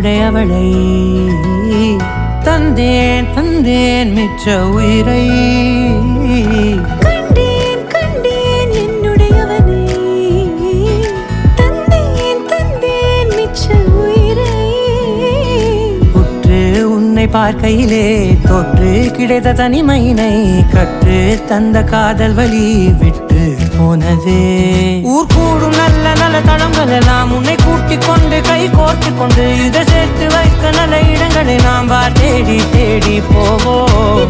என்னுடையவளை தந்தேன் தந்தேன் மிச்ச உயிரை கண்டேன் கண்டேன் என்னுடையவனை தந்தேன் தந்தேன் மிச்ச உயிரை உற்று உன்னை பார்க்கையிலே தொற்று கிடைத்த தனிமையினை கற்று தந்த காதல் வழி விட்டு போனதே ஊர் கூடும் நல்ல நல்ல தளங்கள் எல்லாம் உன்னை கூட்டிக் கொண்டு கை கோர்த்து கொண்டு இதை சேர்த்து வைக்க நல்ல இடங்களை நாம் தேடி தேடி போவோம்.